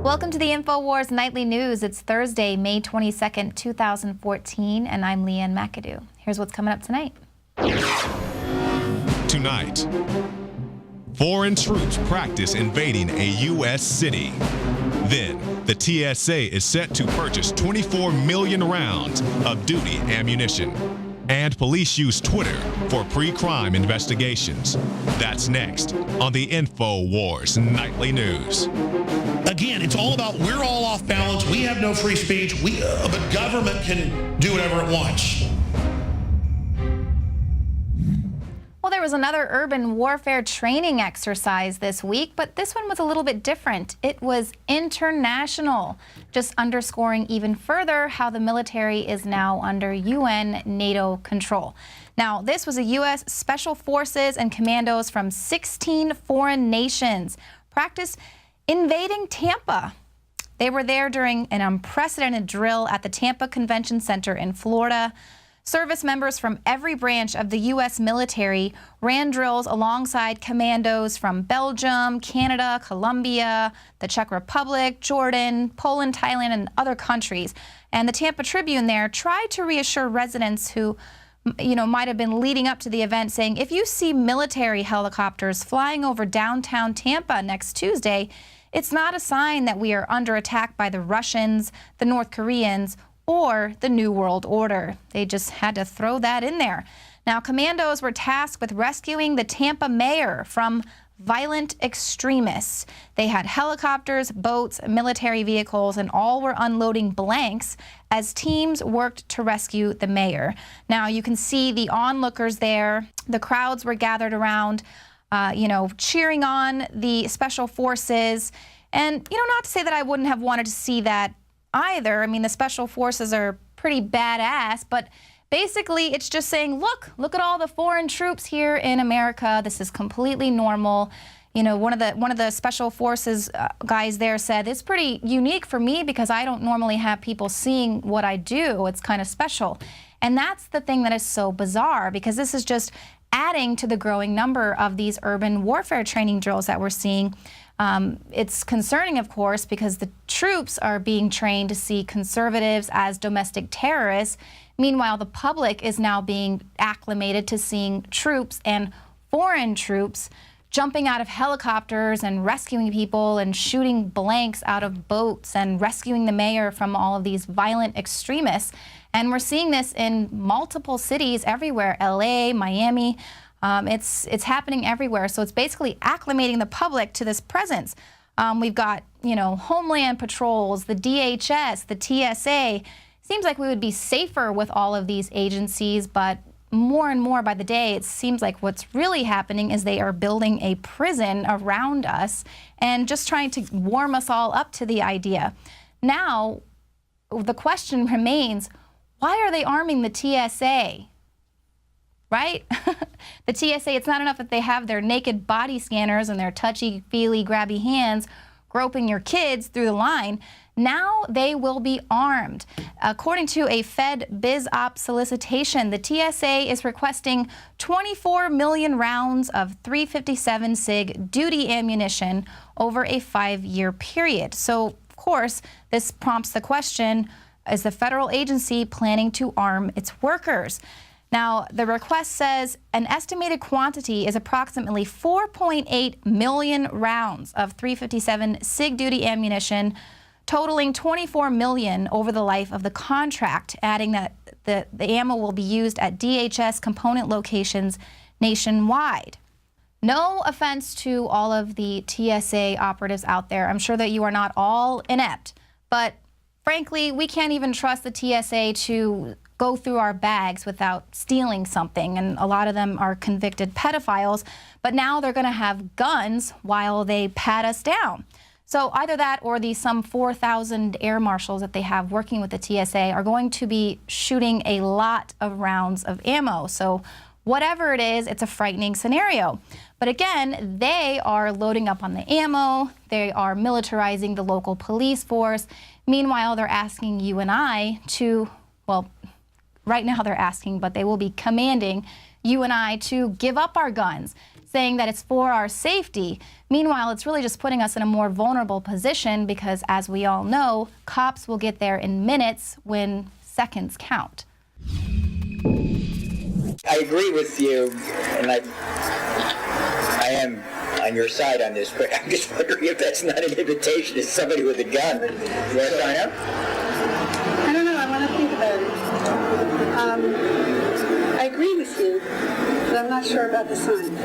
Welcome to the INFOWARS Nightly News. It's Thursday, May 22nd, 2014, and I'm Leanne McAdoo. Here's what's coming up tonight. Tonight, foreign troops practice invading a U.S. city. Then, the TSA is set to purchase 24 million rounds of duty ammunition. And police use Twitter for pre-crime investigations. That's next on the INFOWARS Nightly News. Again, it's all about we're all off balance. We have no free speech. The government can do whatever it wants. Well, there was another urban warfare training exercise this week, but this one was a little bit different. It was international, just underscoring even further how the military is now under UN NATO control. Now, this was a U.S. Special Forces and commandos from 16 foreign nations practice invading Tampa. They were there during an unprecedented drill at the Tampa Convention Center in Florida. Service members from every branch of the U.S. military ran drills alongside commandos from Belgium, Canada, Colombia, the Czech Republic, Jordan, Poland, Thailand, and other countries. And the Tampa Tribune there tried to reassure residents who, might have been leading up to the event, saying, if you see military helicopters flying over downtown Tampa next Tuesday, it's not a sign that we are under attack by the Russians, the North Koreans, or the New World Order. They just had to throw that in there. Now, commandos were tasked with rescuing the Tampa mayor from violent extremists. They had helicopters, boats, military vehicles, and all were unloading blanks as teams worked to rescue the mayor. Now, you can see the onlookers there. The crowds were gathered around, cheering on the special forces. And, not to say that I wouldn't have wanted to see that either. I mean, the special forces are pretty badass, but basically it's just saying, look at all the foreign troops here in America. This is completely normal. One of the special forces guys there said, it's pretty unique for me because I don't normally have people seeing what I do. It's kind of special. And that's the thing that is so bizarre, because this is just adding to the growing number of these urban warfare training drills that we're seeing. It's concerning, of course, because the troops are being trained to see conservatives as domestic terrorists. Meanwhile, the public is now being acclimated to seeing troops and foreign troops jumping out of helicopters and rescuing people and shooting blanks out of boats and rescuing the mayor from all of these violent extremists. And we're seeing this in multiple cities everywhere, LA, Miami. It's happening everywhere. So it's basically acclimating the public to this presence. We've got, Homeland Patrols, the DHS, the TSA. Seems like we would be safer with all of these agencies, but more and more by the day, it seems like what's really happening is they are building a prison around us and just trying to warm us all up to the idea. Now, the question remains, why are they arming the TSA? Right? The TSA, it's not enough that they have their naked body scanners and their touchy-feely, grabby hands groping your kids through the line. Now they will be armed. According to a Fed BizOp solicitation, the TSA is requesting 24 million rounds of .357 SIG duty ammunition over a 5-year period. So, of course, this prompts the question, is the federal agency planning to arm its workers? Now, the request says an estimated quantity is approximately 4.8 million rounds of .357 SIG duty ammunition, totaling 24 million over the life of the contract, adding that the ammo will be used at DHS component locations nationwide. No offense to all of the TSA operatives out there. I'm sure that you are not all inept, but frankly, we can't even trust the TSA to go through our bags without stealing something, and a lot of them are convicted pedophiles, but now they're going to have guns while they pat us down. So either that or the some 4,000 air marshals that they have working with the TSA are going to be shooting a lot of rounds of ammo. So whatever it is, it's a frightening scenario. But again, they are loading up on the ammo, they are militarizing the local police force. Meanwhile, they're asking you and I to, well, right now they're asking, but they will be commanding you and I to give up our guns. saying that it's for our safety. Meanwhile, it's really just putting us in a more vulnerable position because, as we all know, cops will get there in minutes when seconds count. I agree with you, and I am on your side on this, but I'm just wondering if that's not an invitation to somebody with a gun. You want to sign up? I don't know. I want to think about it. I agree with you, but I'm not sure about the sign.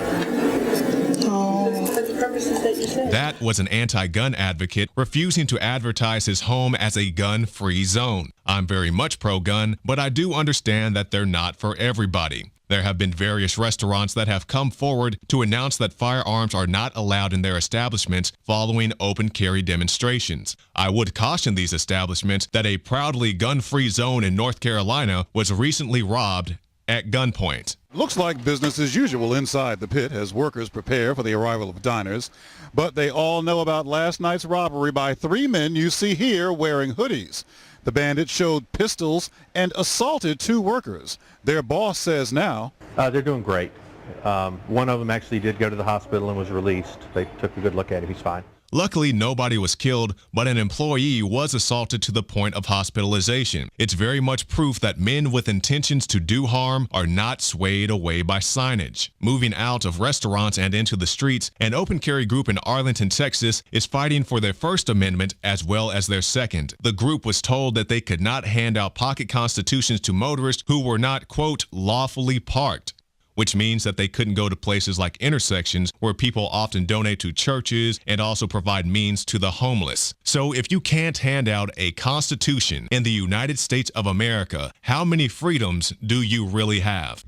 For the purposes that you said. That was an anti-gun advocate refusing to advertise his home as a gun-free zone. I'm very much pro-gun, but I do understand that they're not for everybody. There have been various restaurants that have come forward to announce that firearms are not allowed in their establishments following open carry demonstrations. I would caution these establishments that a proudly gun-free zone in North Carolina was recently robbed at gunpoint. Looks like business as usual inside the pit as workers prepare for the arrival of diners. But they all know about last night's robbery by 3 men you see here wearing hoodies. The bandits showed pistols and assaulted 2 workers. Their boss says now, they're doing great. One of them actually did go to the hospital and was released. They took a good look at him. He's fine. Luckily, nobody was killed, but an employee was assaulted to the point of hospitalization. It's very much proof that men with intentions to do harm are not swayed away by signage. Moving out of restaurants and into the streets, an open carry group in Arlington, Texas is fighting for their First Amendment as well as their Second. The group was told that they could not hand out pocket constitutions to motorists who were not, quote, lawfully parked, which means that they couldn't go to places like intersections where people often donate to churches and also provide means to the homeless. So if you can't hand out a constitution in the United States of America, how many freedoms do you really have?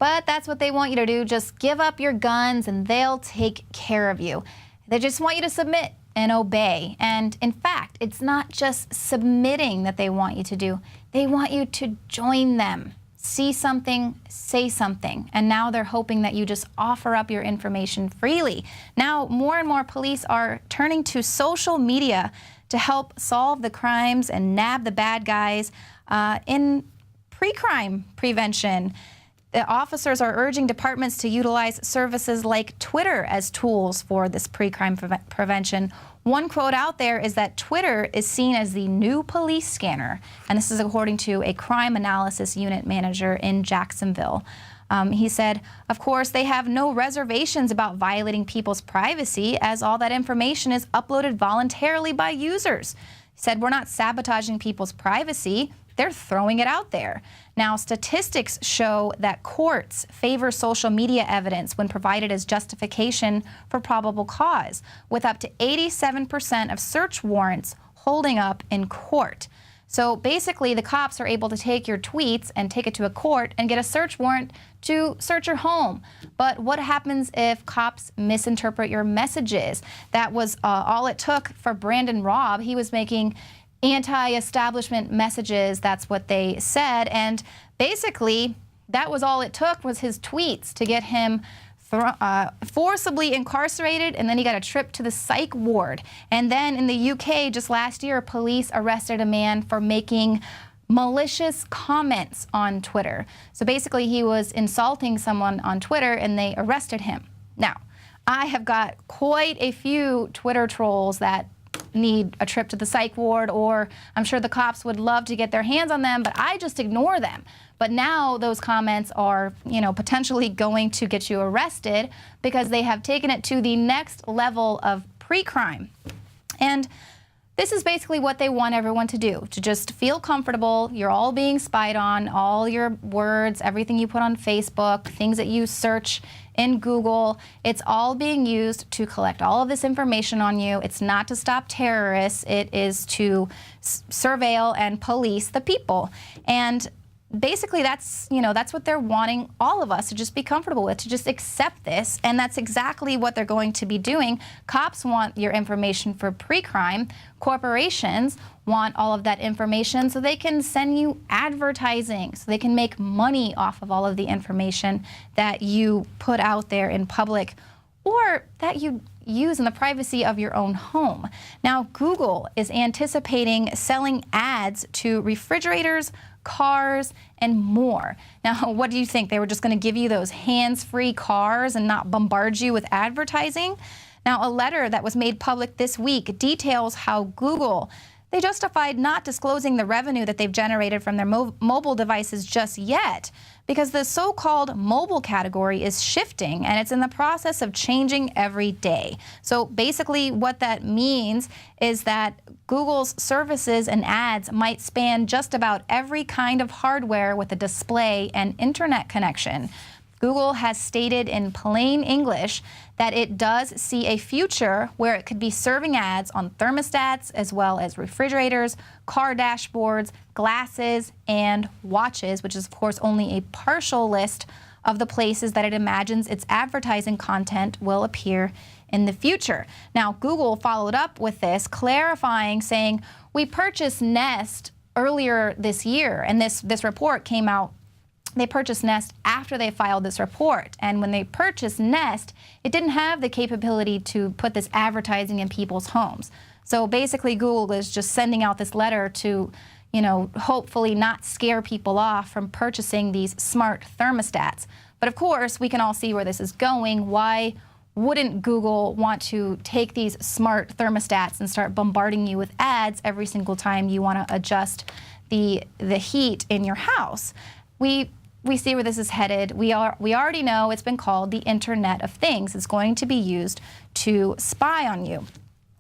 But that's what they want you to do. Just give up your guns and they'll take care of you. They just want you to submit and obey. And in fact, it's not just submitting that they want you to do. They want you to join them. See something, say something. And now they're hoping that you just offer up your information freely. Now, more and more police are turning to social media to help solve the crimes and nab the bad guys in pre-crime prevention. The officers are urging departments to utilize services like Twitter as tools for this pre-crime prevention. One quote out there is that Twitter is seen as the new police scanner, and this is according to a crime analysis unit manager in Jacksonville. He said, of course, they have no reservations about violating people's privacy as all that information is uploaded voluntarily by users. He said, we're not sabotaging people's privacy. They're throwing it out there. Now, statistics show that courts favor social media evidence when provided as justification for probable cause, with up to 87% of search warrants holding up in court. So basically, the cops are able to take your tweets and take it to a court and get a search warrant to search your home. But what happens if cops misinterpret your messages? That was all it took for Brandon Robb. He was making anti-establishment messages, that's what they said, and basically that was all it took was his tweets to get him forcibly incarcerated, and then he got a trip to the psych ward. And then in the UK just last year, police arrested a man for making malicious comments on Twitter. So basically he was insulting someone on Twitter and they arrested him. Now, I have got quite a few Twitter trolls that need a trip to the psych ward, or I'm sure the cops would love to get their hands on them, but I just ignore them. But now those comments are, potentially going to get you arrested because they have taken it to the next level of pre-crime. And this is basically what they want everyone to do, to just feel comfortable. You're all being spied on, all your words, everything you put on Facebook, things that you search in Google, it's all being used to collect all of this information on you. It's not to stop terrorists, it is to surveil and police the people. And basically that's what they're wanting all of us to just be comfortable with, to just accept this, and that's exactly what they're going to be doing. Cops want your information for pre-crime. Corporations want all of that information so they can send you advertising, so they can make money off of all of the information that you put out there in public or that you use in the privacy of your own home. Now, Google is anticipating selling ads to refrigerators, cars, and more. Now, what do you think? They were just going to give you those hands-free cars and not bombard you with advertising? Now, a letter that was made public this week details how Google, they justified not disclosing the revenue that they've generated from their mobile devices just yet, because the so-called mobile category is shifting and it's in the process of changing every day. So basically what that means is that Google's services and ads might span just about every kind of hardware with a display and internet connection. Google has stated in plain English that it does see a future where it could be serving ads on thermostats as well as refrigerators, car dashboards, glasses, and watches, which is of course only a partial list of the places that it imagines its advertising content will appear in the future. Now, Google followed up with this, clarifying, saying, we purchased Nest earlier this year, and this report came out. They purchased Nest after they filed this report. And when they purchased Nest, it didn't have the capability to put this advertising in people's homes. So basically, Google is just sending out this letter to, hopefully not scare people off from purchasing these smart thermostats. But of course, we can all see where this is going. Why wouldn't Google want to take these smart thermostats and start bombarding you with ads every single time you want to adjust the heat in your house? We see where this is headed. We already know it's been called the Internet of Things. It's going to be used to spy on you.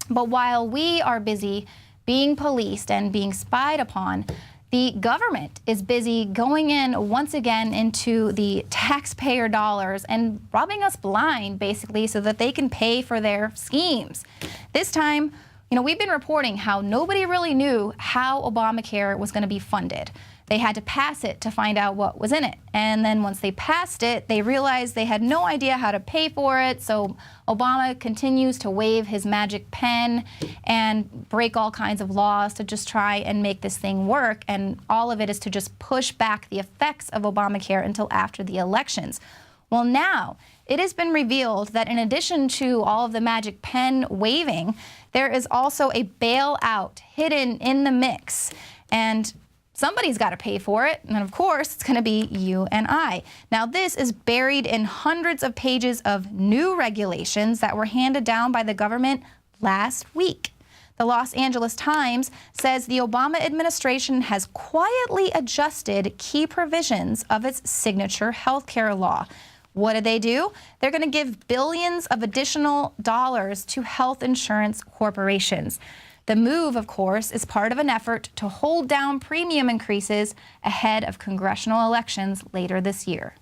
But while we are busy being policed and being spied upon, the government is busy going in once again into the taxpayer dollars and robbing us blind, basically, so that they can pay for their schemes. This time, we've been reporting how nobody really knew how Obamacare was going to be funded. They had to pass it to find out what was in it. And then once they passed it, they realized they had no idea how to pay for it. So Obama continues to wave his magic pen and break all kinds of laws to just try and make this thing work. And all of it is to just push back the effects of Obamacare until after the elections. Well, now it has been revealed that in addition to all of the magic pen waving, there is also a bailout hidden in the mix. And somebody's got to pay for it, and of course, it's going to be you and I. Now, this is buried in hundreds of pages of new regulations that were handed down by the government last week. The Los Angeles Times says the Obama administration has quietly adjusted key provisions of its signature health care law. What did they do? They're going to give billions of additional dollars to health insurance corporations. The move, of course, is part of an effort to hold down premium increases ahead of congressional elections later this year.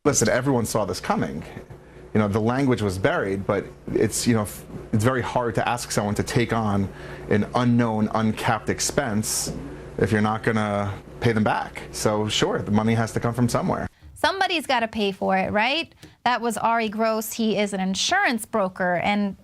Listen, everyone saw this coming. The language was buried, but it's very hard to ask someone to take on an unknown, uncapped expense if you're not going to pay them back. So sure, the money has to come from somewhere. Somebody's got to pay for it, right? That was Ari Gross. He is an insurance broker. And,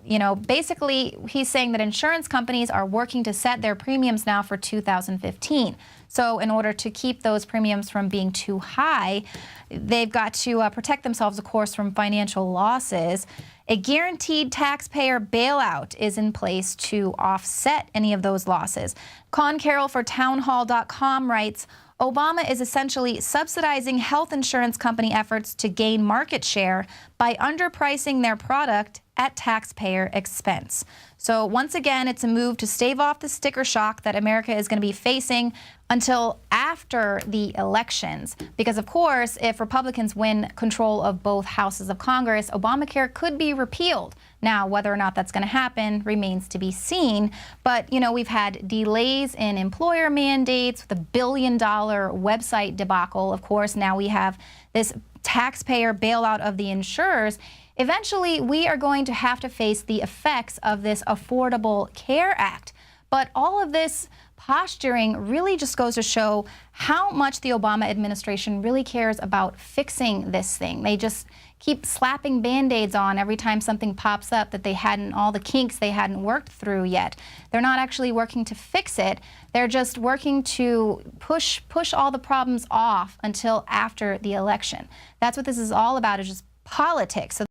basically he's saying that insurance companies are working to set their premiums now for 2015. So in order to keep those premiums from being too high, they've got to protect themselves, of course, from financial losses. A guaranteed taxpayer bailout is in place to offset any of those losses. Con Carroll for townhall.com writes, Obama is essentially subsidizing health insurance company efforts to gain market share by underpricing their product at taxpayer expense. So once again, it's a move to stave off the sticker shock that America is going to be facing until after the elections. Because, of course, if Republicans win control of both houses of Congress, Obamacare could be repealed. Now, whether or not that's going to happen remains to be seen. But, we've had delays in employer mandates with a $1 billion website debacle. Of course, now we have this taxpayer bailout of the insurers. Eventually, we are going to have to face the effects of this Affordable Care Act. But all of this posturing really just goes to show how much the Obama administration really cares about fixing this thing. They just keep slapping Band-Aids on every time something pops up that all the kinks they hadn't worked through yet. They're not actually working to fix it. They're just working to push all the problems off until after the election. That's what this is all about, is just politics. So